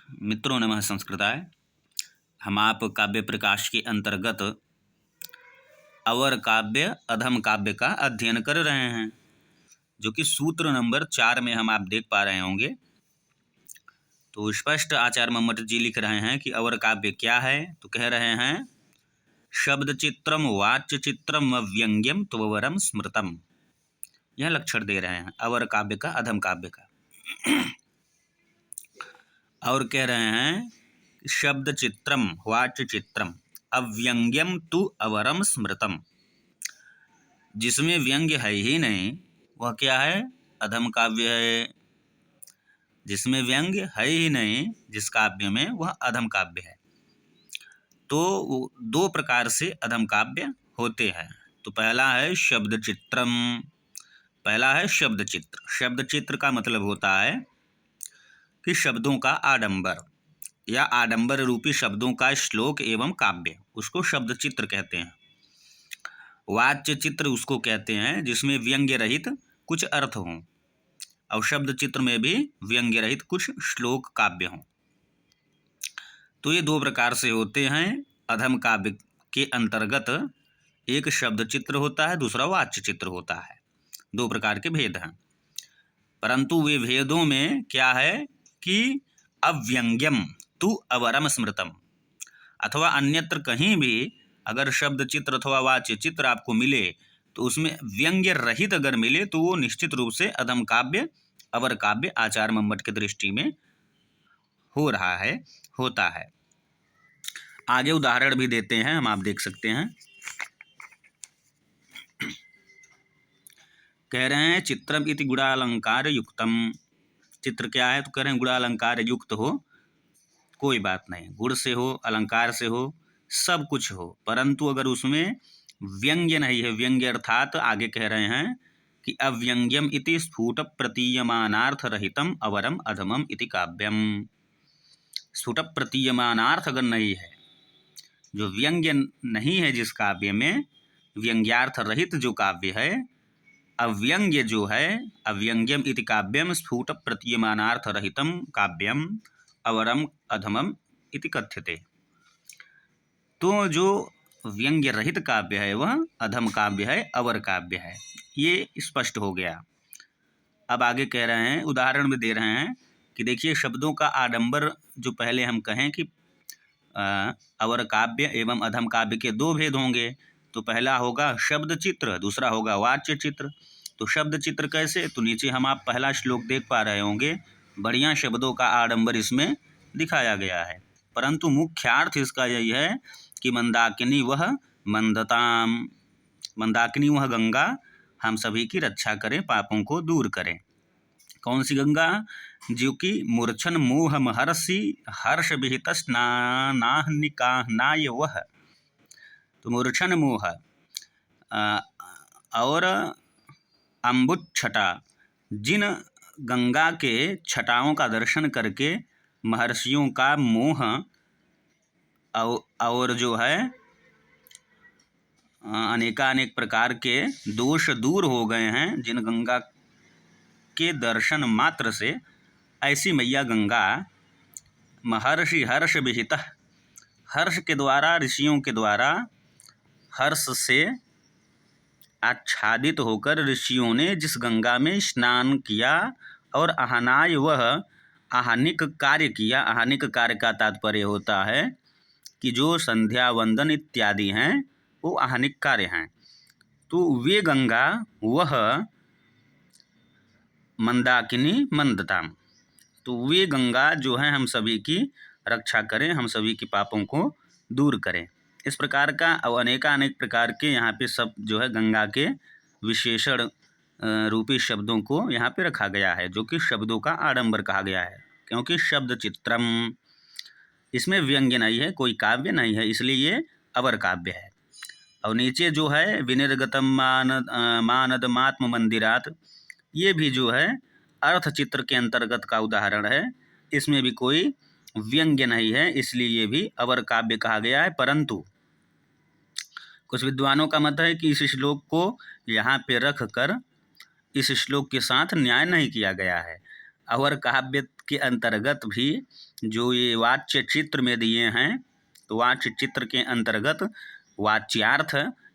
मित्रों नमः संस्कृताय। हम आप काव्य प्रकाश के अंतर्गत अवर काव्य अधम काव्य का अध्ययन कर रहे हैं, जो कि सूत्र नंबर 4 में हम आप देख पा रहे होंगे। तो स्पष्ट आचार्य मम्मट जी लिख रहे हैं कि अवर काव्य क्या है। तो कह रहे हैं शब्द चित्रम वाच्य चित्रम व्यंग्यम त्वरम स्मृतम। यह लक्षण दे रहे हैं अवर काव्य का, अधम काव्य का। और कह रहे हैं शब्द चित्रम वाच्य चित्रम अव्यंग्यम तु अवरम स्मृतम। जिसमें व्यंग्य है ही नहीं वह क्या है? अधम काव्य है। जिसमें व्यंग्य है ही नहीं, जिस काव्य में, वह अधम काव्य है। तो दो प्रकार से अधम काव्य होते हैं। तो पहला है शब्द चित्रम। पहला है शब्द चित्र। शब्द चित्र का मतलब होता है कि शब्दों का आडंबर या आडंबर रूपी शब्दों का श्लोक एवं काव्य, उसको शब्द चित्र कहते हैं। वाच्य चित्र उसको कहते हैं जिसमें व्यंग्य रहित कुछ अर्थ हों, और शब्द चित्र में भी व्यंग्य रहित कुछ श्लोक काव्य हों। तो ये दो प्रकार से होते हैं। अधम काव्य के अंतर्गत एक शब्द चित्र होता है, दूसरा वाच्य चित्र होता है। दो प्रकार के भेद हैं, परंतु वे भेदों में क्या है कि अव्यंग्यम तु अवरम स्मृतम, अथवा अन्यत्र कहीं भी अगर शब्द चित्र अथवा वाच्य चित्र आपको मिले तो उसमें व्यंग्य रहित अगर मिले तो वो निश्चित रूप से अधम काव्य, अवर काव्य आचार्य मम्मट की दृष्टि में हो रहा है, होता है। आगे उदाहरण भी देते हैं, हम आप देख सकते हैं। कह रहे हैं चित्रम इति गुणालंकार युक्तम। चित्र क्या है? तो कह रहे हैं गुणालंकार युक्त हो, कोई बात नहीं, गुण से हो, अलंकार से हो, सब कुछ हो, परंतु अगर उसमें व्यंग्य नहीं है। व्यंग्य अर्थात आगे कह रहे हैं कि अव्यंग्यम इति स्फुट प्रतीयमानार्थ रहितम अवरम अधमम इति काव्यम। स्फुट प्रतीयमानार्थ अगर नहीं है, जो व्यंग्य नहीं है जिस काव्य में, व्यंग्यार्थ रहित जो काव्य है, अव्यंग्य जो है, अव्यंग्यम इति काव्यम स्फुट प्रतीयमानार्थ रहितम काव्यम अवरम अधमम इति कथ्यते। तो जो व्यंग्य रहित काव्य है वह अधम काव्य है, अवर काव्य है। ये स्पष्ट हो गया। अब आगे कह रहे हैं, उदाहरण में दे रहे हैं कि देखिए शब्दों का आडंबर, जो पहले हम कहें कि अवर काव्य एवं अधम काव्य के दो भेद होंगे। तो पहला होगा शब्द चित्र, दूसरा होगा वाच्य चित्र। तो शब्द चित्र कैसे? तो नीचे हम आप पहला श्लोक देख पा रहे होंगे। बढ़िया शब्दों का आडंबर इसमें दिखाया गया है, परंतु मुख्यार्थ इसका यही है कि मंदाकिनी वह मंदताम, मंदाकिनी वह गंगा हम सभी की रक्षा करें, पापों को दूर करें। कौन सी गंगा? जो कि मूर्छन मोह महर्षि हर्ष विहित स्नाहनिकाहनाय वह। तो मूर्छन मोह और अम्बुच्छटा, जिन गंगा के छटाओं का दर्शन करके महर्षियों का मोह और जो है अनेकानेक प्रकार के दोष दूर हो गए हैं, जिन गंगा के दर्शन मात्र से, ऐसी मैया गंगा महर्षि हर्ष विहित, हर्ष के द्वारा, ऋषियों के द्वारा हर्ष से आच्छादित होकर ऋषियों ने जिस गंगा में स्नान किया और आहनाय वह आहनिक कार्य किया। आहनिक कार्य का तात्पर्य होता है कि जो संध्या वंदन इत्यादि हैं वो आहनिक कार्य हैं। तो वे गंगा वह मंदाकिनी मंदताम, तो वे गंगा जो है हम सभी की रक्षा करें, हम सभी के पापों को दूर करें। इस प्रकार का और अनेकानेक प्रकार के यहाँ पे सब जो है गंगा के विशेषण रूपी शब्दों को यहाँ पे रखा गया है, जो कि शब्दों का आडंबर कहा गया है। क्योंकि शब्द चित्रम, इसमें व्यंग्य नहीं है, कोई काव्य नहीं है, इसलिए ये अवर काव्य है। और नीचे जो है विनिर्गतम मानदमात्म मंदिरात, ये भी जो है अर्थ चित्र के अंतर्गत का उदाहरण है। इसमें भी कोई व्यंग्य नहीं है, इसलिए ये भी अवर काव्य कहा गया है। परंतु कुछ विद्वानों का मत है कि इस श्लोक को यहाँ पे रख कर इस श्लोक के साथ न्याय नहीं किया गया है। अवर काव्य के अंतर्गत भी जो ये वाच्य चित्र में दिए हैं, तो वाच्य चित्र के अंतर्गत वाच्यार्थ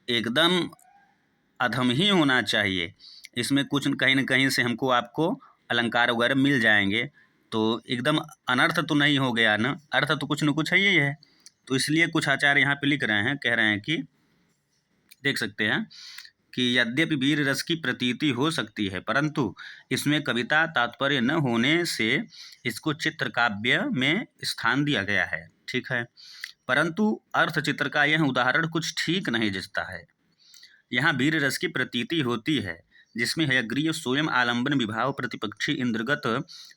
एकदम अधम ही होना चाहिए। इसमें कुछ कहीं न कहीं से हमको आपको अलंकार वगैरह मिल जाएंगे, तो एकदम अनर्थ तो नहीं हो गया ना, अर्थ तो कुछ न कुछ है ही है। तो इसलिए कुछ आचार्य यहाँ पे लिख रहे हैं, कह रहे हैं कि देख सकते हैं कि यद्यपि वीर रस की प्रतीति हो सकती है, परंतु इसमें कविता तात्पर्य न होने से इसको चित्र काव्य में स्थान दिया गया है। ठीक है, परंतु अर्थ चित्र का यह उदाहरण कुछ ठीक नहीं जचता है। यहाँ वीर रस की प्रतीति होती है, जिसमें हयग्रीव स्वयं आलंबन विभाव, प्रतिपक्षी इंद्रगत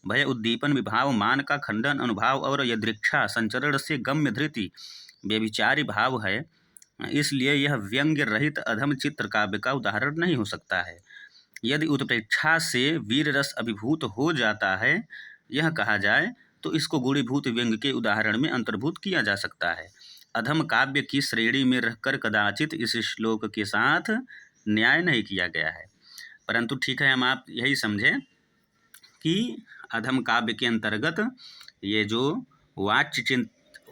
भय उद्दीपन विभाव, मान का खंडन अनुभाव और यदृक्षा संचरण से गम्य धृति व्यभिचारी भाव है। इसलिए यह व्यंग्य रहित अधम चित्र काव्य का उदाहरण नहीं हो सकता है। यदि उत्प्रेक्षा से वीर रस अभिभूत हो जाता है, यह कहा जाए, तो इसको गुणीभूत व्यंग्य के उदाहरण में अंतर्भूत किया जा सकता है। अधम काव्य की श्रेणी में रहकर कदाचित इस श्लोक के साथ न्याय नहीं किया गया है, परंतु ठीक है, हम आप यही समझें कि अधम काव्य के अंतर्गत ये जो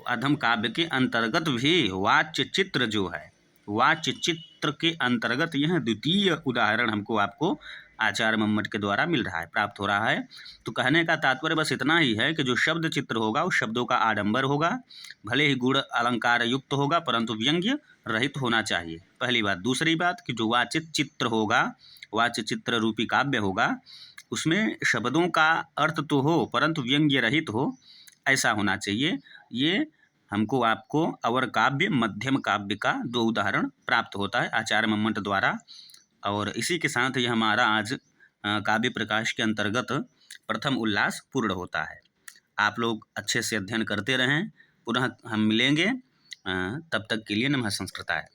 अधम काव्य के अंतर्गत भी वाच्य चित्र जो है, वाच्य चित्र के अंतर्गत यह द्वितीय उदाहरण हमको आपको आचार्य मम्मट के द्वारा मिल रहा है, प्राप्त हो रहा है। तो कहने का तात्पर्य बस इतना ही है कि जो शब्द चित्र होगा उस शब्दों का आडंबर होगा, भले ही गुण अलंकार युक्त होगा, परंतु व्यंग्य रहित होना चाहिए, पहली बात। दूसरी बात कि जो वाच्य चित्र होगा, वाच्य चित्र रूपी काव्य होगा, उसमें शब्दों का अर्थ तो हो परंतु व्यंग्य रहित हो, ऐसा होना चाहिए। ये हमको आपको अवर काव्य मध्यम काव्य का दो उदाहरण प्राप्त होता है आचार्य मम्मट द्वारा। और इसी के साथ ये हमारा आज काव्य प्रकाश के अंतर्गत प्रथम उल्लास पूर्ण होता है। आप लोग अच्छे से अध्ययन करते रहें, पुनः हम मिलेंगे, तब तक के लिए नमः संस्कृताय।